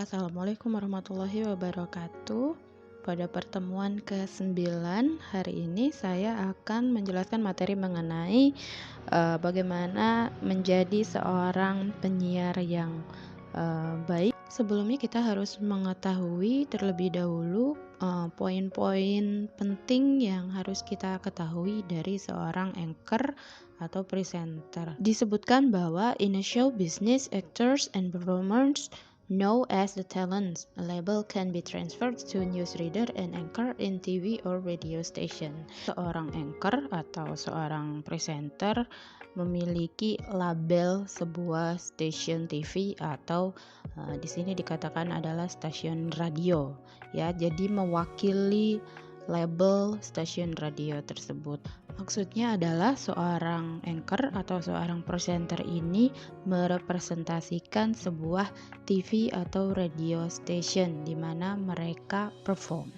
Assalamualaikum warahmatullahi wabarakatuh. Pada pertemuan ke-9 hari ini saya akan menjelaskan materi mengenai bagaimana menjadi seorang penyiar yang baik. Sebelumnya kita harus mengetahui terlebih dahulu poin-poin penting yang harus kita ketahui dari seorang anchor atau presenter. Disebutkan bahwa in a show business, actors and performers known as the talents, a label can be transferred to newsreader and anchor in TV or radio station. Seorang anchor atau seorang presenter memiliki label sebuah stasiun TV atau di sini dikatakan adalah stasiun radio, ya. Jadi mewakili label stasiun radio tersebut. Maksudnya adalah seorang anchor atau seorang presenter ini merepresentasikan sebuah TV atau radio station di mana mereka perform.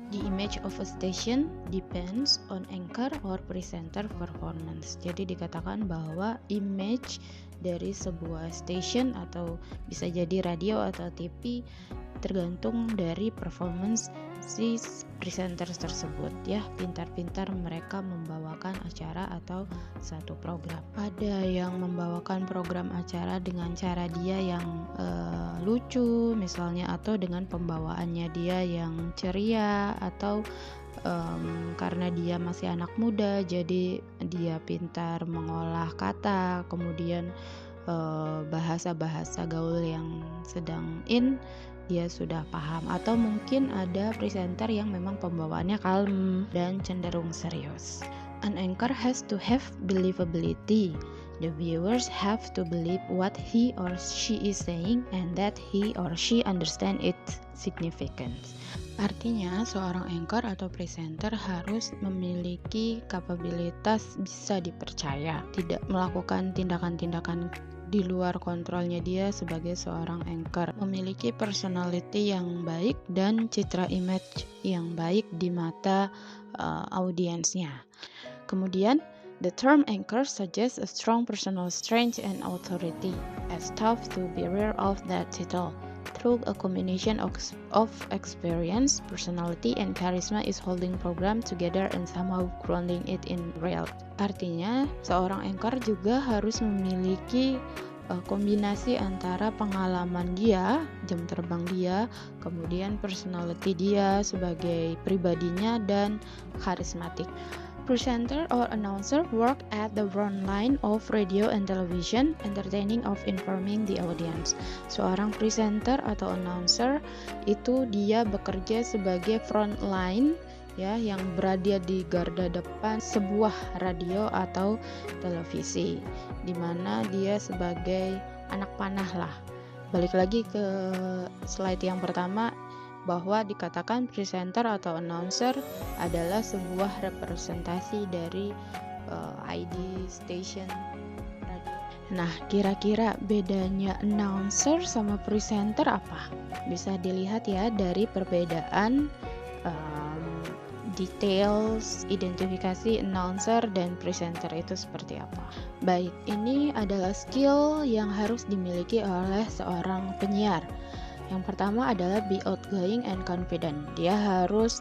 The image of a station depends on anchor or presenter performance. Jadi dikatakan bahwa image dari sebuah station atau bisa jadi radio atau TV tergantung dari performance si presenter tersebut, ya. Pintar-pintar mereka membawakan acara atau satu program. Ada yang membawakan program acara dengan cara dia yang lucu misalnya, atau dengan pembawaannya dia yang ceria, atau karena dia masih anak muda jadi dia pintar mengolah kata, kemudian bahasa-bahasa gaul yang sedang in dia sudah paham. Atau mungkin ada presenter yang memang pembawaannya kalem dan cenderung serius. An anchor has to have believability. The viewers have to believe what he or she is saying and that he or she understand its significance. Artinya, seorang anchor atau presenter harus memiliki kapabilitas bisa dipercaya, tidak melakukan tindakan-tindakan di luar kontrolnya dia sebagai seorang anchor, memiliki personality yang baik dan citra image yang baik di mata audiensnya. Kemudian, the term anchor suggests a strong personal strength and authority, as tough to be aware of that title. Through a combination of experience, personality, and charisma is holding program together and somehow grounding it in reality. Artinya, seorang anchor juga harus memiliki kombinasi antara pengalaman dia, jam terbang dia, kemudian personality dia sebagai pribadinya, dan karismatik. Presenter or announcer work at the front line of radio and television, entertaining of informing the audience. Seorang presenter atau announcer itu dia bekerja sebagai front line, ya, yang berada di garda depan sebuah radio atau televisi, di mana dia sebagai anak panah lah. Balik lagi ke slide yang pertama, bahwa dikatakan presenter atau announcer adalah sebuah representasi dari ID station radio. Nah, kira-kira bedanya announcer sama presenter apa? Bisa dilihat ya dari perbedaan details identifikasi announcer dan presenter itu seperti apa. Baik, ini adalah skill yang harus dimiliki oleh seorang penyiar. Yang pertama adalah be outgoing and confident. Dia harus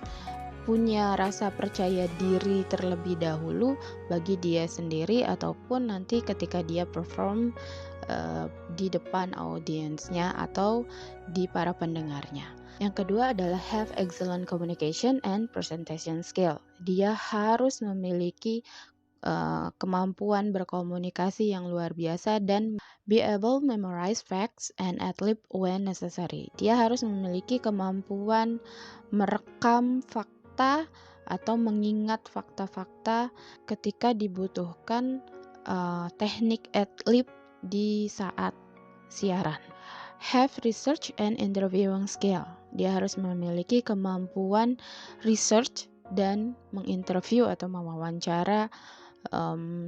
punya rasa percaya diri terlebih dahulu bagi dia sendiri ataupun nanti ketika dia perform di depan audiensnya atau di para pendengarnya. Yang kedua adalah have excellent communication and presentation skill. Dia harus memiliki kemampuan berkomunikasi yang luar biasa dan be able memorize facts and ad-lib when necessary. Dia harus memiliki kemampuan merekam fakta atau mengingat fakta-fakta ketika dibutuhkan teknik ad-lib di saat siaran. Have research and interviewing skill. Dia harus memiliki kemampuan research dan menginterview atau mewawancara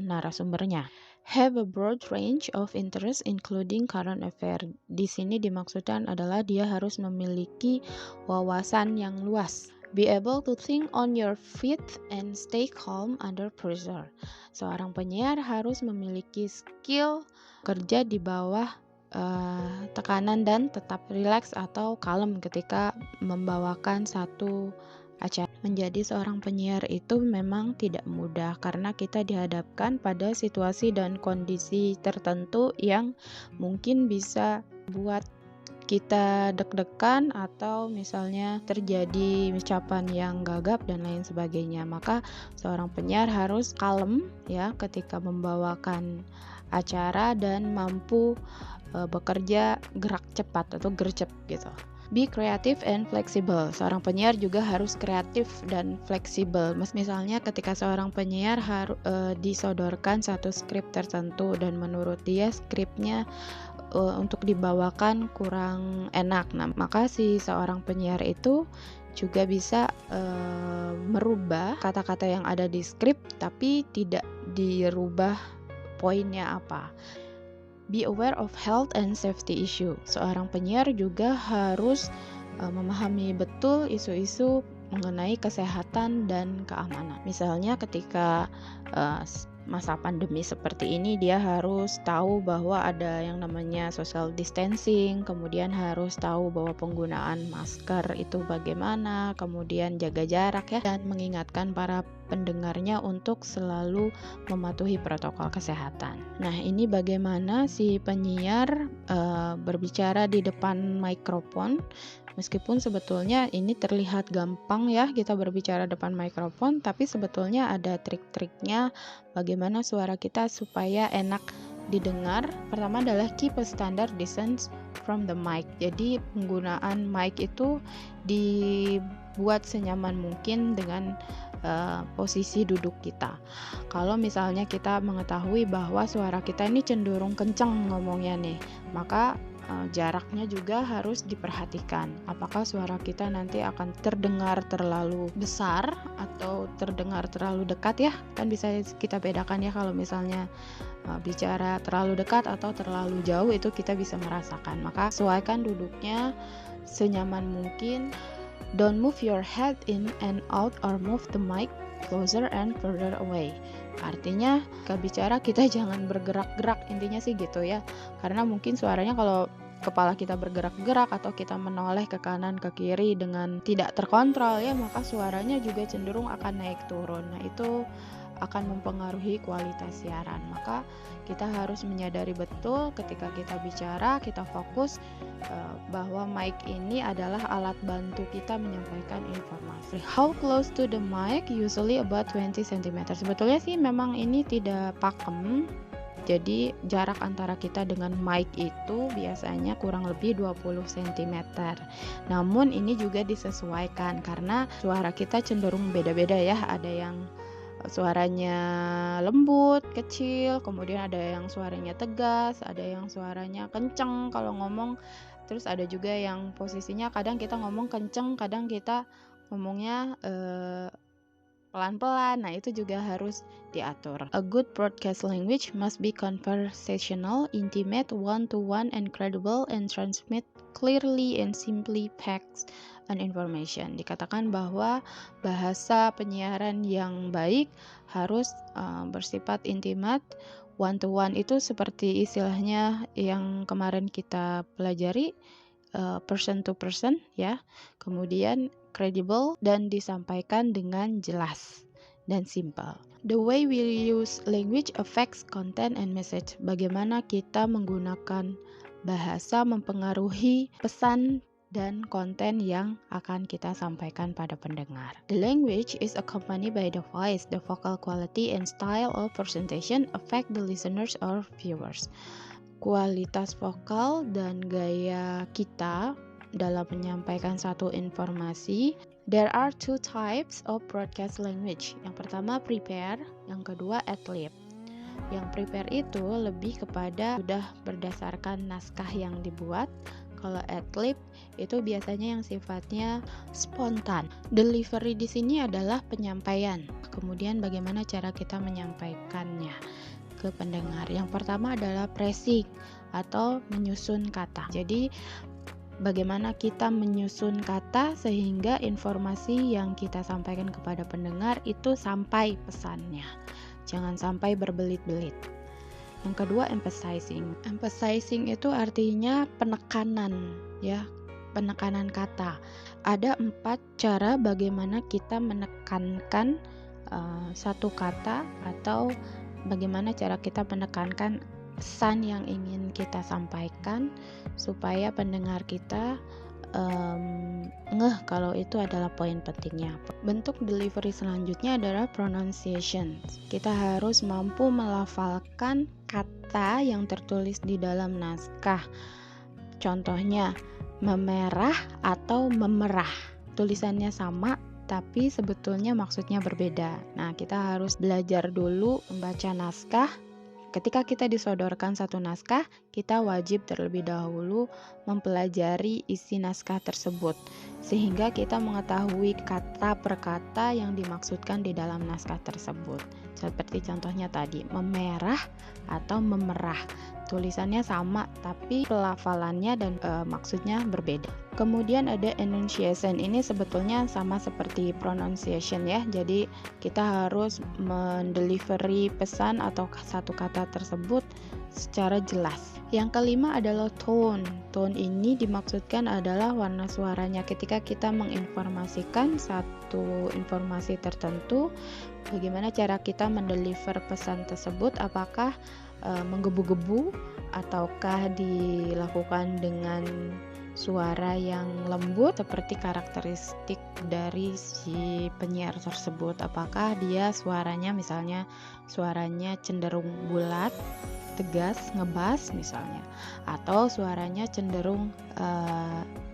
narasumbernya. Have a broad range of interest including current affair. Di sini dimaksudkan adalah dia harus memiliki wawasan yang luas. Be able to think on your feet and stay calm under pressure. Seorang penyiar harus memiliki skill kerja di bawah tekanan dan tetap rileks atau kalem ketika membawakan satu acara. Menjadi seorang penyiar itu memang tidak mudah karena kita dihadapkan pada situasi dan kondisi tertentu yang mungkin bisa buat kita deg-degan atau misalnya terjadi ucapan yang gagap dan lain sebagainya. Maka seorang penyiar harus kalem ya ketika membawakan acara dan mampu bekerja gerak cepat atau gercep gitu. Be creative and flexible. Seorang penyiar juga harus kreatif dan fleksibel. Misalnya ketika seorang penyiar disodorkan satu skrip tertentu dan menurut dia skripnya untuk dibawakan kurang enak. Nah, maka si seorang penyiar itu juga bisa merubah kata-kata yang ada di skrip tapi tidak dirubah poinnya apa. Be aware of health and safety issue. Seorang penyiar juga harus memahami betul isu-isu mengenai kesehatan dan keamanan. Misalnya ketika masa pandemi seperti ini, dia harus tahu bahwa ada yang namanya social distancing, kemudian harus tahu bahwa penggunaan masker itu bagaimana, kemudian jaga jarak ya, dan mengingatkan para pendengarnya untuk selalu mematuhi protokol kesehatan. Nah, ini bagaimana si penyiar berbicara di depan mikrofon. Meskipun sebetulnya ini terlihat gampang ya kita berbicara depan mikrofon, tapi sebetulnya ada trik-triknya bagaimana suara kita supaya enak didengar. Pertama adalah keep a standard distance from the mic. Jadi penggunaan mic itu dibuat senyaman mungkin dengan posisi duduk kita. Kalau misalnya kita mengetahui bahwa suara kita ini cenderung kencang ngomongnya nih, maka jaraknya juga harus diperhatikan. Apakah suara kita nanti akan terdengar terlalu besar atau terdengar terlalu dekat ya? Kan bisa kita bedakan ya kalau misalnya bicara terlalu dekat atau terlalu jauh itu kita bisa merasakan. Maka sesuaikan duduknya senyaman mungkin. Don't move your head in and out or move the mic closer and further away. Artinya ketika bicara kita jangan bergerak-gerak, intinya sih gitu ya. Karena mungkin suaranya kalau kepala kita bergerak-gerak atau kita menoleh ke kanan ke kiri dengan tidak terkontrol ya, maka suaranya juga cenderung akan naik turun. Nah, itu akan mempengaruhi kualitas siaran. Maka kita harus menyadari betul ketika kita bicara, kita fokus bahwa mic ini adalah alat bantu kita menyampaikan informasi. How close to the mic? Usually about 20 cm. Sebetulnya sih memang ini tidak pakem. Jadi jarak antara kita dengan mic itu biasanya kurang lebih 20 cm. Namun ini juga disesuaikan karena suara kita cenderung beda-beda ya. Ada yang suaranya lembut, kecil, kemudian ada yang suaranya tegas, ada yang suaranya kenceng kalau ngomong. Terus ada juga yang posisinya kadang kita ngomong kenceng, kadang kita ngomongnya pelan-pelan. Nah, itu juga harus diatur. A good broadcast language must be conversational, intimate, one-to-one, and credible, and transmit clearly and simply facts and information. Dikatakan bahwa bahasa penyiaran yang baik harus bersifat intimate. One-to-one itu seperti istilahnya yang kemarin kita pelajari, person to person ya. Kemudian credible dan disampaikan dengan jelas dan simple. The way we use language affects content and message. Bagaimana kita menggunakan bahasa mempengaruhi pesan dan konten yang akan kita sampaikan pada pendengar. The language is accompanied by the voice. The vocal quality and style of presentation affect the listeners or viewers. Kualitas vokal dan gaya kita dalam menyampaikan satu informasi. There are two types of broadcast language. Yang pertama prepare, yang kedua ad-lib. Yang prepare itu lebih kepada sudah berdasarkan naskah yang dibuat. Kalau ad-lib itu biasanya yang sifatnya spontan. Delivery di sini adalah penyampaian. Kemudian bagaimana cara kita menyampaikannya ke pendengar. Yang pertama adalah phrasing atau menyusun kata. Jadi bagaimana kita menyusun kata sehingga informasi yang kita sampaikan kepada pendengar itu sampai pesannya. Jangan sampai berbelit-belit. Yang kedua, emphasizing. Emphasizing itu artinya penekanan, ya, penekanan kata. Ada 4 cara bagaimana kita menekankan satu kata, atau bagaimana cara kita menekankan pesan yang ingin kita sampaikan supaya pendengar kita ngeh kalau itu adalah poin pentingnya. Bentuk delivery selanjutnya adalah pronunciation. Kita harus mampu melafalkan kata yang tertulis di dalam naskah. Contohnya, memerah atau memerah. Tulisannya sama, tapi sebetulnya maksudnya berbeda. Nah, kita harus belajar dulu membaca naskah. Ketika kita disodorkan satu naskah, kita wajib terlebih dahulu mempelajari isi naskah tersebut, sehingga kita mengetahui kata per kata yang dimaksudkan di dalam naskah tersebut. Seperti contohnya tadi, memerah atau memerah. Tulisannya sama, tapi pelafalannya dan maksudnya berbeda. Kemudian ada enunciation. Ini sebetulnya sama seperti pronunciation, ya. Jadi kita harus mendelivery pesan atau satu kata tersebut secara jelas. Yang kelima adalah tone. Tone ini dimaksudkan adalah warna suaranya. Ketika kita menginformasikan satu informasi tertentu, bagaimana cara kita mendeliver pesan tersebut, apakah menggebu-gebu ataukah dilakukan dengan suara yang lembut seperti karakteristik dari si penyiar tersebut. Apakah dia suaranya misalnya suaranya cenderung bulat, tegas, ngebas misalnya, atau suaranya cenderung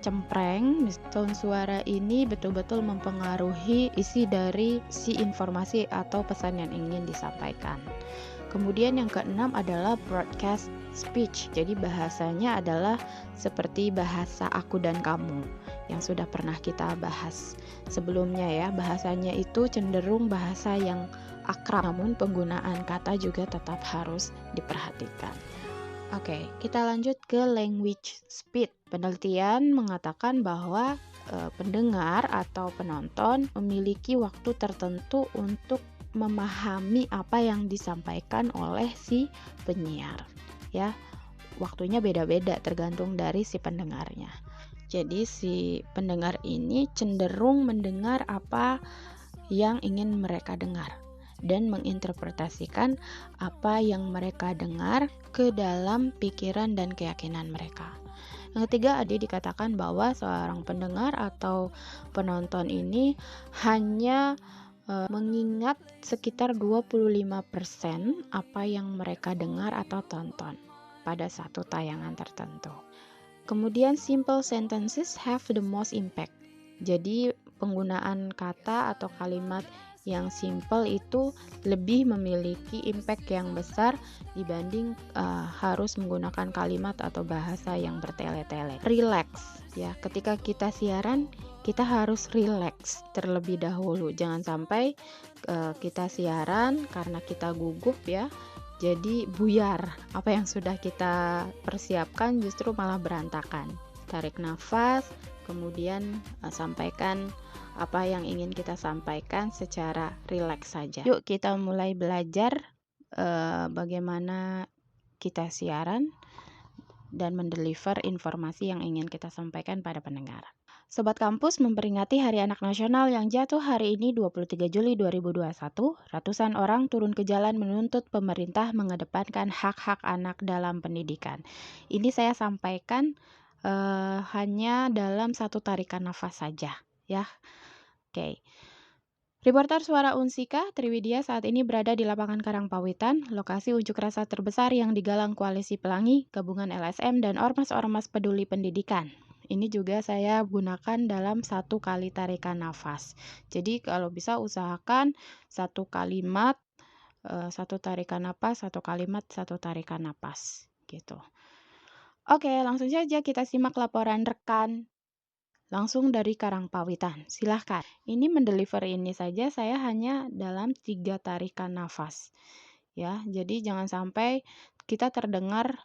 cempreng. Tone suara ini betul-betul mempengaruhi isi dari si informasi atau pesan yang ingin disampaikan. Kemudian yang keenam adalah broadcast speech. Jadi bahasanya adalah seperti bahasa aku dan kamu yang sudah pernah kita bahas sebelumnya, ya. Bahasanya itu cenderung bahasa yang akrab, namun penggunaan kata juga tetap harus diperhatikan. Oke, kita lanjut ke language speed. Penelitian mengatakan bahwa pendengar atau penonton memiliki waktu tertentu untuk memahami apa yang disampaikan oleh si penyiar, ya. Waktunya beda-beda tergantung dari si pendengarnya. Jadi si pendengar ini cenderung mendengar apa yang ingin mereka dengar dan menginterpretasikan apa yang mereka dengar ke dalam pikiran dan keyakinan mereka. Yang ketiga, dikatakan bahwa seorang pendengar atau penonton ini hanya mengingat sekitar 25% apa yang mereka dengar atau tonton pada satu tayangan tertentu. Kemudian simple sentences have the most impact. Jadi penggunaan kata atau kalimat yang simple itu lebih memiliki impact yang besar dibanding harus menggunakan kalimat atau bahasa yang bertele-tele. Relax, ya. Ketika kita siaran, kita harus relax terlebih dahulu. Jangan sampai kita siaran karena kita gugup, ya, jadi buyar. Apa yang sudah kita persiapkan justru malah berantakan. Tarik nafas, kemudian sampaikan apa yang ingin kita sampaikan secara rileks saja. Yuk kita mulai belajar bagaimana kita siaran dan mendeliver informasi yang ingin kita sampaikan pada pendengar. Sobat Kampus memperingati Hari Anak Nasional yang jatuh hari ini 23 Juli 2021, ratusan orang turun ke jalan menuntut pemerintah mengedepankan hak-hak anak dalam pendidikan. Ini saya sampaikan hanya dalam satu tarikan nafas saja, ya. Oke. Reporter Suara Unsika, Triwidya saat ini berada di lapangan Karangpawitan, lokasi unjuk rasa terbesar yang digalang Koalisi Pelangi, Gabungan LSM, dan Ormas-Ormas Peduli Pendidikan. Ini juga saya gunakan dalam satu kali tarikan nafas. Jadi kalau bisa usahakan satu kalimat, satu tarikan nafas, satu kalimat, satu tarikan nafas, gitu. Oke, langsung saja kita simak laporan rekan langsung dari Karangpawitan. Silahkan. Ini mendeliver ini saja saya hanya dalam 3 tarikan nafas. Ya, jadi jangan sampai kita terdengar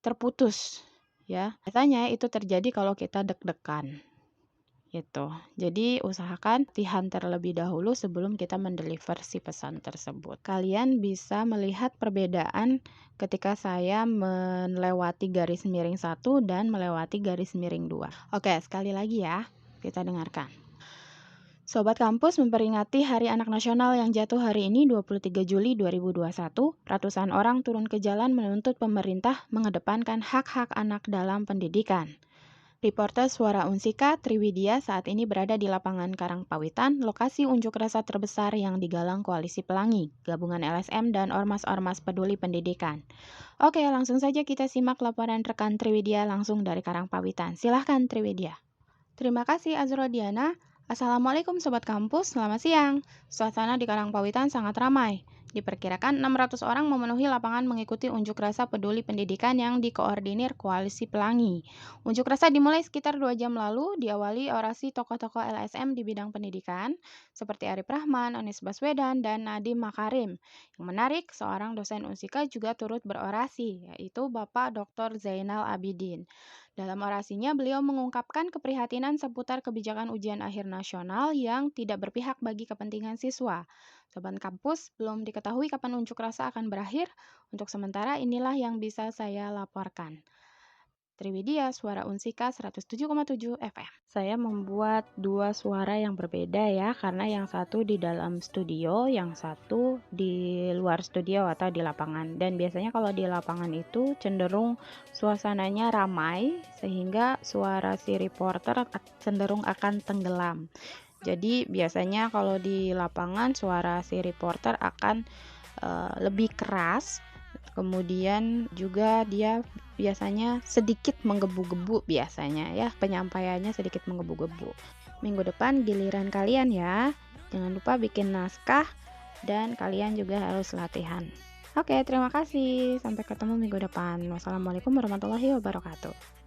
terputus, ya. Biasanya itu terjadi kalau kita deg-degan. gitu. Jadi usahakan latihan terlebih dahulu sebelum kita mendeliver si pesan tersebut. Kalian bisa melihat perbedaan ketika saya melewati garis miring 1 dan melewati garis miring 2. Oke, sekali lagi ya, kita dengarkan. Sobat Kampus memperingati Hari Anak Nasional yang jatuh hari ini 23 Juli 2021, ratusan orang turun ke jalan menuntut pemerintah mengedepankan hak-hak anak dalam pendidikan. Reporter Suara Unsika, Triwidya saat ini berada di lapangan Karangpawitan, lokasi unjuk rasa terbesar yang digalang Koalisi Pelangi, gabungan LSM dan ormas-ormas peduli pendidikan. Oke, langsung saja kita simak laporan rekan Triwidya langsung dari Karangpawitan. Silahkan Triwidya. Terima kasih Azrodiana. Assalamualaikum Sobat Kampus, selamat siang. Suasana di Karangpawitan sangat ramai. Diperkirakan 600 orang memenuhi lapangan mengikuti unjuk rasa peduli pendidikan yang dikoordinir Koalisi Pelangi. Unjuk rasa dimulai sekitar 2 jam lalu, diawali orasi tokoh-tokoh LSM di bidang pendidikan, seperti Arif Rahman, Anies Baswedan, dan Nadiem Makarim. Yang menarik, seorang dosen Unsika juga turut berorasi, yaitu Bapak Dr. Zainal Abidin. Dalam orasinya, beliau mengungkapkan keprihatinan seputar kebijakan ujian akhir nasional yang tidak berpihak bagi kepentingan siswa. Sobat Kampus, belum diketahui kapan unjuk rasa akan berakhir. Untuk sementara, inilah yang bisa saya laporkan. Triwidya, Suara Unsika 107,7 FM. Saya membuat 2 suara yang berbeda ya, karena yang satu di dalam studio, yang satu di luar studio atau di lapangan. Dan biasanya kalau di lapangan itu cenderung suasananya ramai, sehingga suara si reporter cenderung akan tenggelam. Jadi biasanya kalau di lapangan suara si reporter akan lebih keras. Kemudian juga dia biasanya sedikit menggebu-gebu biasanya ya, penyampaiannya sedikit menggebu-gebu. Minggu depan giliran kalian ya. Jangan lupa bikin naskah dan kalian juga harus latihan. Oke, terima kasih. Sampai ketemu minggu depan. Wassalamualaikum warahmatullahi wabarakatuh.